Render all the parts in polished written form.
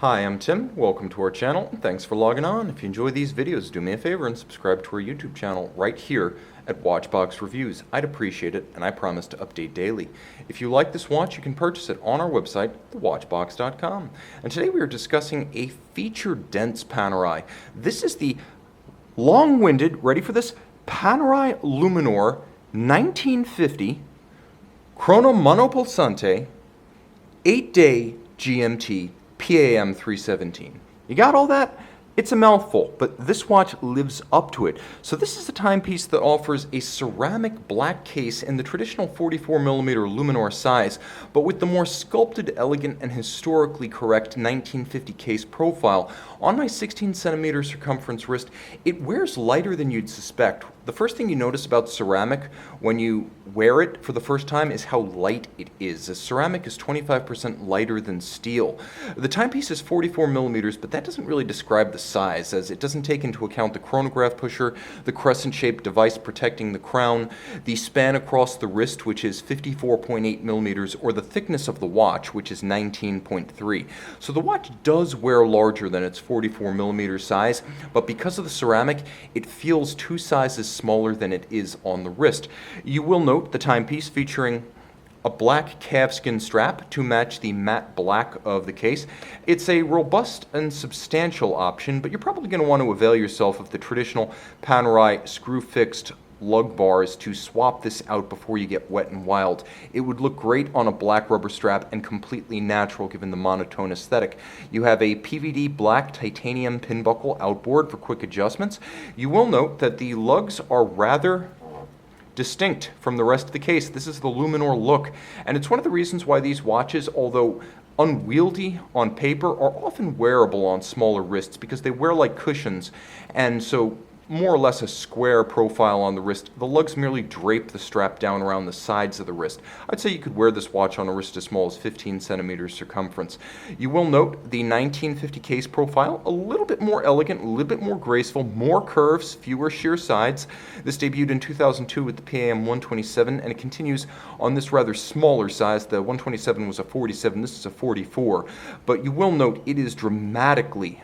Hi, I'm Tim. Welcome to our channel. Thanks for logging on. If you enjoy these videos, do me a favor and subscribe to our YouTube channel right here at Watchbox Reviews. I'd appreciate it, and I promise to update daily. If you like this watch, you can purchase it on our website, thewatchbox.com. And today we are discussing a feature-dense Panerai. This is the long-winded, ready for this, Panerai Luminor 1950 Chrono Monopulsante 8-day GMT PAM00317. You got all that? It's a mouthful, but this watch lives up to it. So this is a timepiece that offers a ceramic black case in the traditional 44mm Luminor size, but with the more sculpted, elegant, and historically correct 1950 case profile. On my 16cm circumference wrist, it wears lighter than you'd suspect. The first thing you notice about ceramic when you wear it for the first time is how light it is. As ceramic is 25% lighter than steel. The timepiece is 44mm, but that doesn't really describe the size, as it doesn't take into account the chronograph pusher, the crescent-shaped device protecting the crown, the span across the wrist, which is 54.8mm, or the thickness of the watch, which is 19.3. So the watch does wear larger than its 44mm size, but because of the ceramic, it feels two sizes smaller than it is on the wrist. You will note the timepiece featuring a black calfskin strap to match the matte black of the case. It's a robust and substantial option, but you're probably going to want to avail yourself of the traditional Panerai screw-fixed lug bars to swap this out before you get wet and wild. It would look great on a black rubber strap and completely natural given the monotone aesthetic. You have a PVD black titanium pin buckle outboard for quick adjustments. You will note that the lugs are rather distinct from the rest of the case. This is the Luminor look, and it's one of the reasons why these watches, although unwieldy on paper, are often wearable on smaller wrists because they wear like cushions, and so more or less a square profile on the wrist. The lugs merely drape the strap down around the sides of the wrist. I'd say you could wear this watch on a wrist as small as 15cm circumference. You will note the 1950 case profile, a little bit more elegant, a little bit more graceful, more curves, fewer sheer sides. This debuted in 2002 with the PAM00317, and it continues on this rather smaller size. The 127 was a 47, this is a 44. But you will note it is dramatically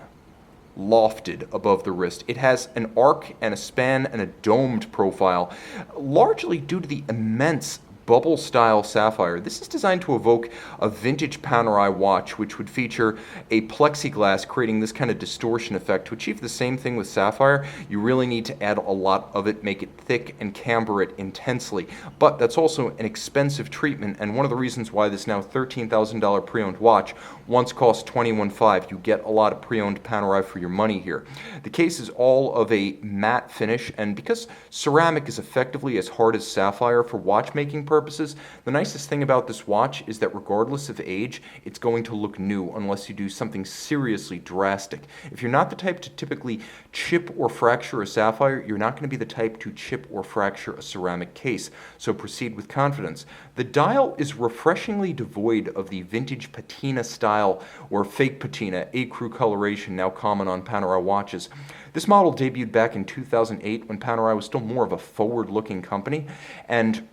lofted above the wrist. It has an arc and a span and a domed profile, largely due to the immense bubble-style sapphire. This is designed to evoke a vintage Panerai watch, which would feature a plexiglass, creating this kind of distortion effect. To achieve the same thing with sapphire, you really need to add a lot of it, make it thick, and camber it intensely. But that's also an expensive treatment, and one of the reasons why this now $13,000 pre-owned watch once cost $21,500. You get a lot of pre-owned Panerai for your money here. The case is all of a matte finish, and because ceramic is effectively as hard as sapphire for watchmaking purposes, the nicest thing about this watch is that regardless of age, it's going to look new unless you do something seriously drastic. If you're not the type to typically chip or fracture a sapphire, you're not going to be the type to chip or fracture a ceramic case, so proceed with confidence. The dial is refreshingly devoid of the vintage patina style or fake patina, ecru coloration now common on Panerai watches. This model debuted back in 2008 when Panerai was still more of a forward-looking company, and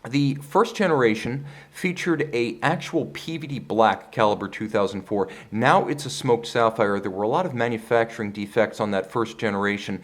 the first generation featured a actual PVD black caliber 2004. Now it's a smoked sapphire. There were a lot of manufacturing defects on that first generation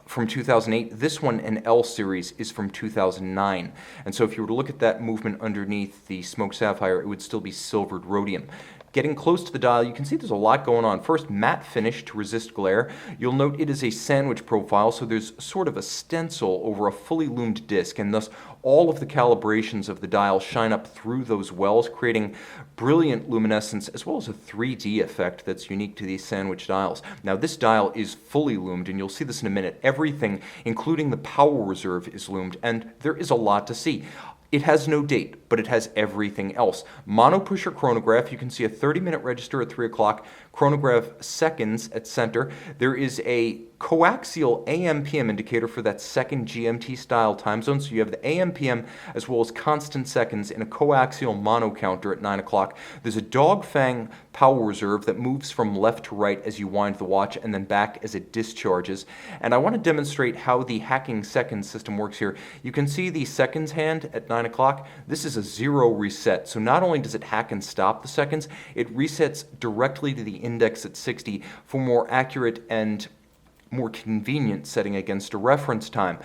from 2008. This one, an L series, is from 2009. And so if you were to look at that movement underneath the smoked sapphire, it would still be silvered rhodium. Getting close to the dial, you can see there's a lot going on. First, matte finish to resist glare. You'll note it is a sandwich profile, so there's sort of a stencil over a fully loomed disc, and thus all of the calibrations of the dial shine up through those wells, creating brilliant luminescence as well as a 3D effect that's unique to these sandwich dials. Now, this dial is fully loomed, and you'll see this in a minute. Everything, including the power reserve, is loomed, and there is a lot to see. It has no date, but it has everything else. Mono pusher chronograph, you can see a 30-minute register at 3 o'clock, chronograph seconds at center. There is a coaxial AM/PM indicator for that second GMT style time zone, so you have the AM/PM as well as constant seconds in a coaxial mono counter at 9 o'clock. There's a dog fang power reserve that moves from left to right as you wind the watch and then back as it discharges. And I want to demonstrate how the hacking seconds system works here. You can see the seconds hand at 9 o'clock. This is a zero reset. So not only does it hack and stop the seconds, it resets directly to the index at 60 for more accurate and more convenient setting against a reference time.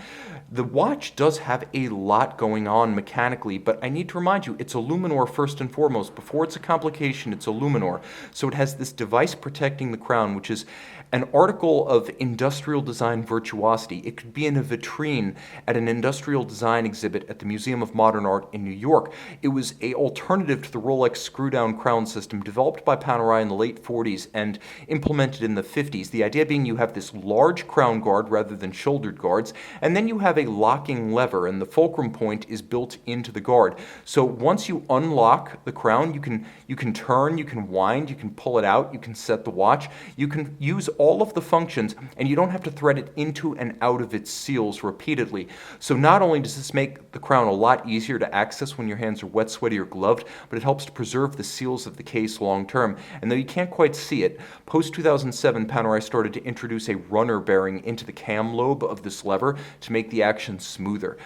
The watch does have a lot going on mechanically, but I need to remind you, it's a Luminor first and foremost. Before it's a complication, it's a Luminor. So it has this device protecting the crown, which is an article of industrial design virtuosity. It could be in a vitrine at an industrial design exhibit at the Museum of Modern Art in New York. It was an alternative to the Rolex screw-down crown system developed by Panerai in the late 40s and implemented in the 50s. The idea being you have this large crown guard rather than shouldered guards, and then you have a locking lever, and the fulcrum point is built into the guard. So once you unlock the crown, you can turn, you can wind, you can pull it out, you can set the watch, you can use all of the functions, and you don't have to thread it into and out of its seals repeatedly. So not only does this make the crown a lot easier to access when your hands are wet, sweaty, or gloved, but it helps to preserve the seals of the case long term. And though you can't quite see it, post-2007, Panerai started to introduce a runner bearing into the cam lobe of this lever to make the action smoother.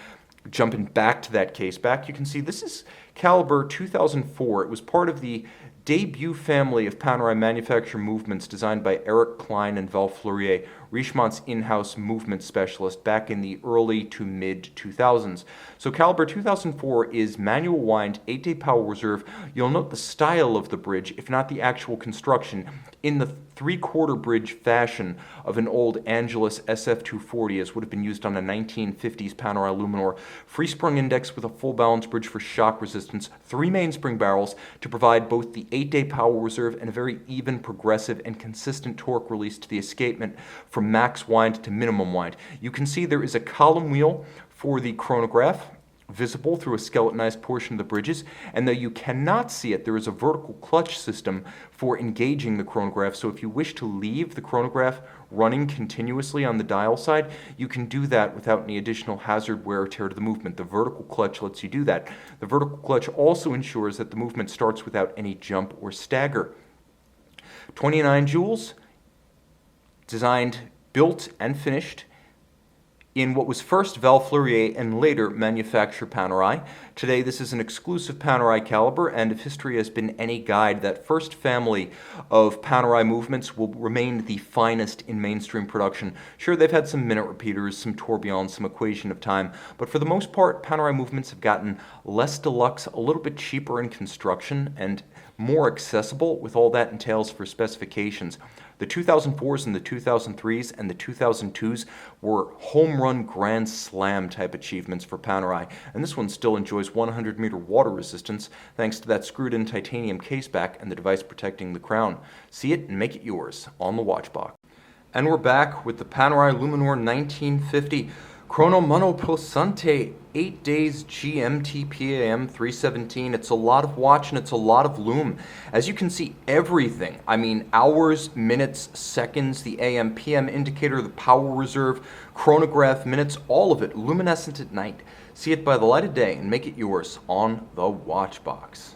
Jumping back to that case back, you can see this is caliber 2004. It was part of the debut family of Panerai manufacture movements designed by Eric Klein and Val Fleurier, Richemont's in-house movement specialist back in the early to mid-2000s. So caliber 2004 is manual wind, 8-day power reserve. You'll note the style of the bridge, if not the actual construction, in the three-quarter bridge fashion of an old Angelus SF240, as would have been used on a 1950s Panerai Luminor. Free sprung index with a full balance bridge for shock resistance, 3 mainspring barrels to provide both the 8-day power reserve and a very even, progressive, and consistent torque release to the escapement from max wind to minimum wind. You can see there is a column wheel for the chronograph, visible through a skeletonized portion of the bridges, and though you cannot see it, there is a vertical clutch system for engaging the chronograph. So if you wish to leave the chronograph running continuously on the dial side, you can do that without any additional hazard, wear, or tear to the movement. The vertical clutch lets you do that. The vertical clutch also ensures that the movement starts without any jump or stagger. 29 jewels, designed, built, and finished in what was first Val Fleurier and later manufacturer Panerai. Today this is an exclusive Panerai caliber, and if history has been any guide, that first family of Panerai movements will remain the finest in mainstream production. Sure, they've had some minute repeaters, some tourbillons, some equation of time, but for the most part, Panerai movements have gotten less deluxe, a little bit cheaper in construction, and more accessible with all that entails for specifications. The 2004s and the 2003s and the 2002s were home run grand slam type achievements for Panerai, and this one still enjoys 100-meter water resistance thanks to that screwed-in titanium caseback and the device protecting the crown. See it and make it yours on the watch box. And we're back with the Panerai Luminor 1950 Chrono Monopulsante 8 Days GMT PAM00317. It's a lot of watch and it's a lot of lume. As you can see, everything, I mean hours, minutes, seconds, the AM, PM indicator, the power reserve, chronograph minutes, all of it luminescent at night. See it by the light of day and make it yours on the watch box.